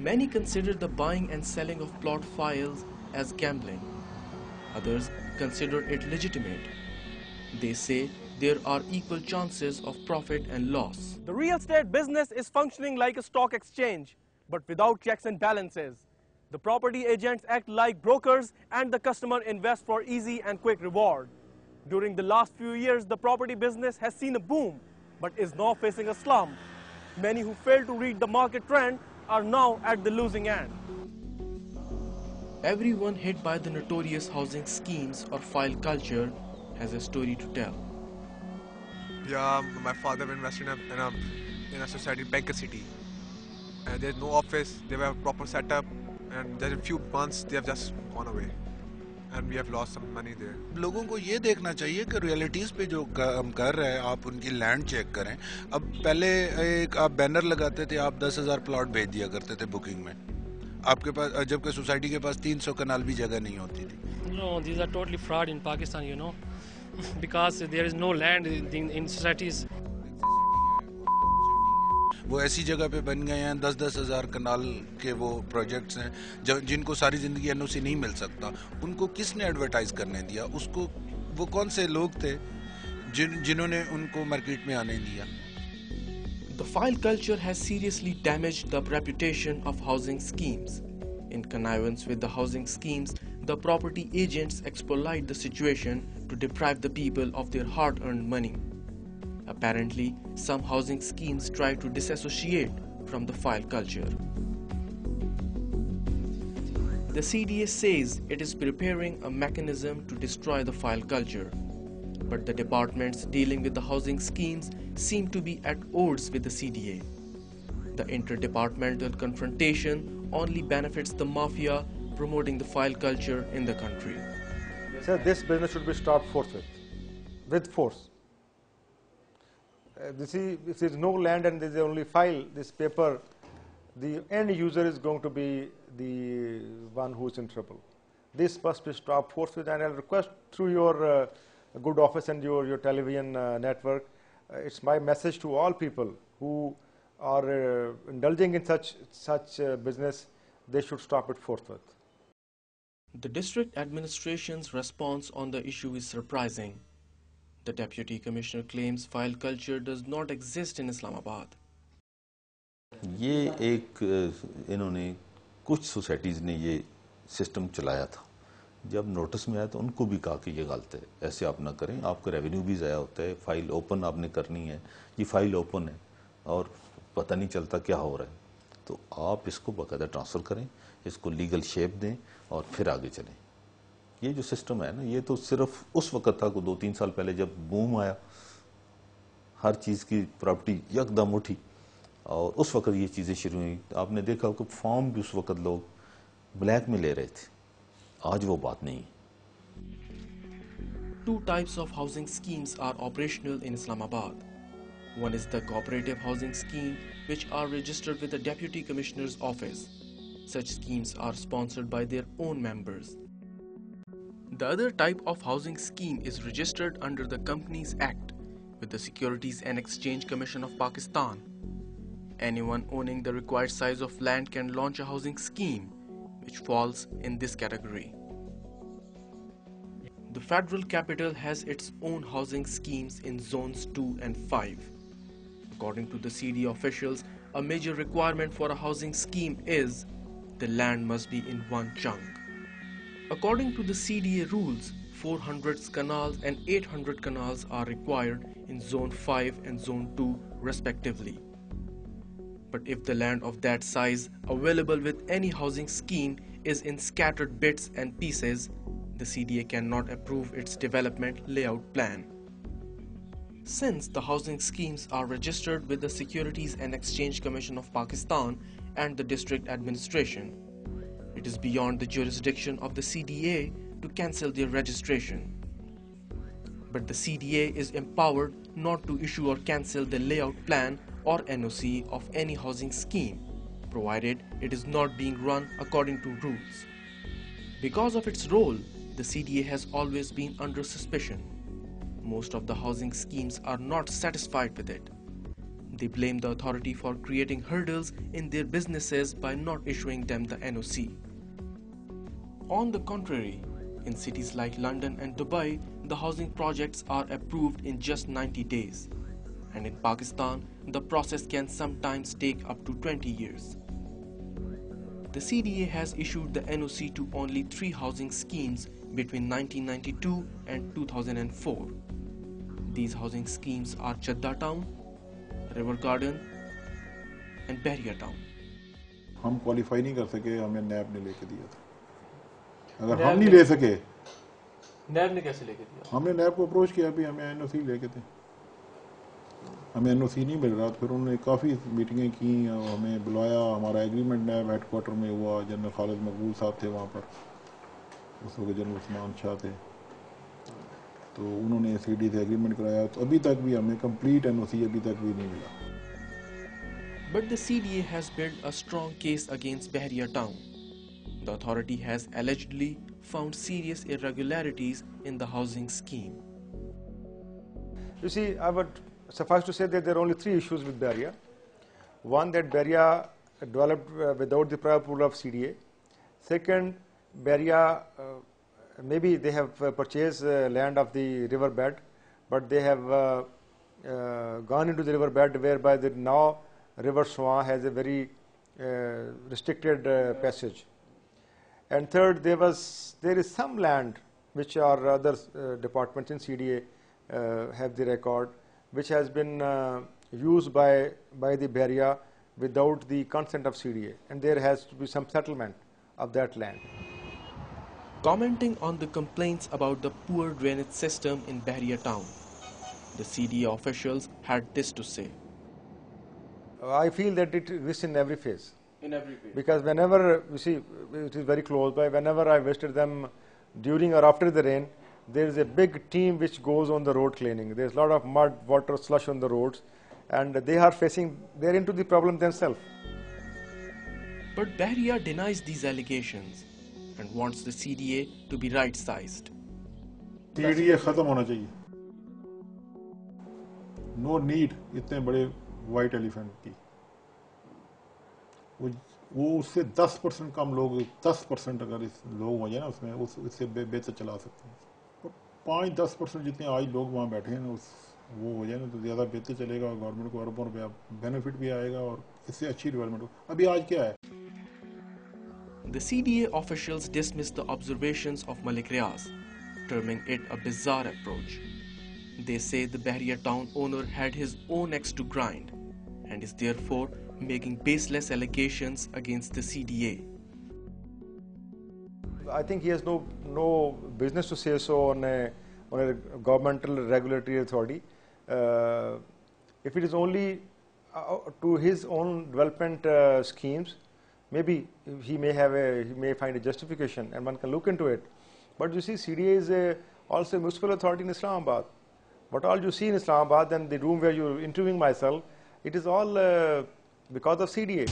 Many consider the buying and selling of plot files as gambling. Others consider it legitimate. They say there are equal chances of profit and loss. The real estate business is functioning like a stock exchange, but without checks and balances. The property agents act like brokers and the customer invests for easy and quick reward. During the last few years, the property business has seen a boom, but is now facing a slump. Many who fail to read the market trend are now at the losing end. Everyone hit by the notorious housing schemes or file culture has a story to tell. Yeah, my father invested in a society, Banker City. And there's no office, they have a proper setup, and there's a few months they have just gone away. And we have lost some money there. लोगों को ये देखना चाहिए कि realities पे जो काम कर रहे हैं आप उनकी लैंड चेक करें. अब पहले एक आप बैनर लगाते थे, आप 10,000 प्लॉट भेज दिया करते थे बुकिंग में. आपके पास जबकि सोसाइटी के पास 300 कनाल भी जगह नहीं होती थी. No, these are totally fraud in Pakistan, you know, because there is no land in societies. वो ऐसी जगह पे बन गए हैं 10-10 हज़ार कनाल के वो प्रोजेक्ट्स हैं जिनको सारी ज़िंदगी एनओसी नहीं मिल सकता. उनको किसने एडवर्टाइज करने दिया? उसको वो कौन से लोग थे जिन्होंने उनको मार्केट में आने दिया? The file culture has seriously damaged the reputation of housing schemes. In connivance with the housing schemes, the property agents exploit the situation to deprive the people of their hard-earned money. Apparently, some housing schemes try to disassociate from the file culture. The CDA says it is preparing a mechanism to destroy the file culture, but the departments dealing with the housing schemes seem to be at odds with the CDA. The interdepartmental confrontation only benefits the mafia promoting the file culture in the country. Sir, this business should be stopped forthwith, with force. This is no land and this is only file, this paper. The end user is going to be the one who is in trouble. This must be stopped forthwith, and I'll request through your good office and your television network, it's my message to all people who are indulging in such business, they should stop it forthwith. The district administration's response on the issue is surprising. The Deputy Commissioner claims file culture does not exist in Islamabad. ये एक इन्होंने कुछ societies ने ये system चलाया था. जब notice में आया तो उनको भी कहा कि ये गलत है, ऐसे आप ना करें, आपका रेवेन्यू भी ज़ाया होता है, फाइल ओपन आपने करनी है, ये फाइल ओपन है और पता नहीं चलता क्या हो रहा है, तो आप इसको बाकायदा ट्रांसफ़र करें, इसको लीगल शेप दें और फिर आगे चलें. ये जो सिस्टम है ना, ये तो सिर्फ उस वक्त था को 2-3 साल पहले जब बूम आया, हर चीज़ की प्रॉपर्टी यकदम उठी और उस वक्त ये चीज़ें शुरू हुई. आपने देखा कि फॉर्म भी उस वक्त लोग ब्लैक में ले रहे थे. आज वो बात नहीं. Two types of housing schemes are operational in Islamabad. One is the cooperative housing scheme, which are registered with the Deputy Commissioner's office. Such schemes are sponsored by their own members. The other type of housing scheme is registered under the Companies Act with the Securities and Exchange Commission of Pakistan. Anyone owning the required size of land can launch a housing scheme, which falls in this category. The Federal Capital has its own housing schemes in Zones 2 and 5. According to the CD officials, a major requirement for a housing scheme is the land must be in one chunk. According to the CDA rules, 400 canals and 800 canals are required in Zone 5 and Zone 2 respectively. But if the land of that size available with any housing scheme is in scattered bits and pieces, the CDA cannot approve its development layout plan. Since the housing schemes are registered with the Securities and Exchange Commission of Pakistan and the district administration, it is beyond the jurisdiction of the CDA to cancel their registration. But the CDA is empowered not to issue or cancel the layout plan or NOC of any housing scheme, provided it is not being run according to rules. Because of its role, the CDA has always been under suspicion. Most of the housing schemes are not satisfied with it. They blame the authority for creating hurdles in their businesses by not issuing them the NOC. On the contrary, in cities like London and Dubai, the housing projects are approved in just 90 days. And in Pakistan, the process can sometimes take up to 20 years. The CDA has issued the NOC to only 3 housing schemes between 1992 and 2004. These housing schemes are Chadda Town, River Garden and Bahria Town. हम qualify नहीं कर सके, हमें नैब ने लेके दिया था। अगर हम नहीं ले सके, नैब ने कैसे लेके दिया? हमने नैब को अप्रोच किया भी हमें एनओसी लेके थे, हमें एनओसी नहीं मिल रहा। फिर उन्होंने काफ़ी मीटिंगें की, हमें बुलाया, हमारा एग्रीमेंट नैब हेडक्वार्टर में हुआ। जनरल खालिद मकबूल साहब थे वहाँ पर, उस वक्त जनरल उस्मान शाह थे, तो उन्होंने सीडी से एग्रीमेंट कराया। तो अभी तक भी हमें कंप्लीट एनओसी अभी तक भी नहीं मिला। But the CDA has built a strong case against Bahria Town. The authority has allegedly found serious irregularities in the housing scheme. You see, I would suffice to say that there are only 3 issues with Bahria. One, that Bahria developed without the prior approval of CDA. Second, Bahria, maybe they have purchased land of the riverbed, but they have gone into the riverbed whereby now River Swan has a very restricted passage. And third, there is some land which are other departments in CDA have the record, which has been used by the Bahria without the consent of CDA, and there has to be some settlement of that land. Commenting on the complaints about the poor drainage system in Bahria Town, the CDA officials had this to say. I feel that it exists in every phase. In every phase. Because whenever, you see, it is very close by, whenever I visited them during or after the rain, there is a big team which goes on the road cleaning. There is a lot of mud, water, slush on the roads, and they are into the problem themselves. But Bahria denies these allegations and wants the CDA to be right-sized. CDA खत्म होना चाहिए. No need इतने बड़े white elephant की। वो उससे 10% कम लोग, 10% अगर इस लोग हो जाए ना उसमें, उससे बेहतर चला सकते हैं। 5-10% जितने आज लोग वहाँ बैठे हैं ना, वो हो जाए ना तो ज़्यादा बेहतर चलेगा, गवर्नमेंट को अरबों रुपया बेनिफिट भी आएगा और इससे अच्छी डेवलपमेंट हो। अभी आज क्या है? The CDA officials dismissed the observations of Malik Riaz, terming it a bizarre approach. They say the Bahria Town owner had his own axe to grind and is therefore making baseless allegations against the CDA. I think he has no business to say so on a governmental regulatory authority. If it is only to his own development schemes, maybe he may find a justification and one can look into it. But you see, CDA is also a municipal authority in Islamabad. But all you see in Islamabad and the room where you're interviewing myself, it is all because of CDA.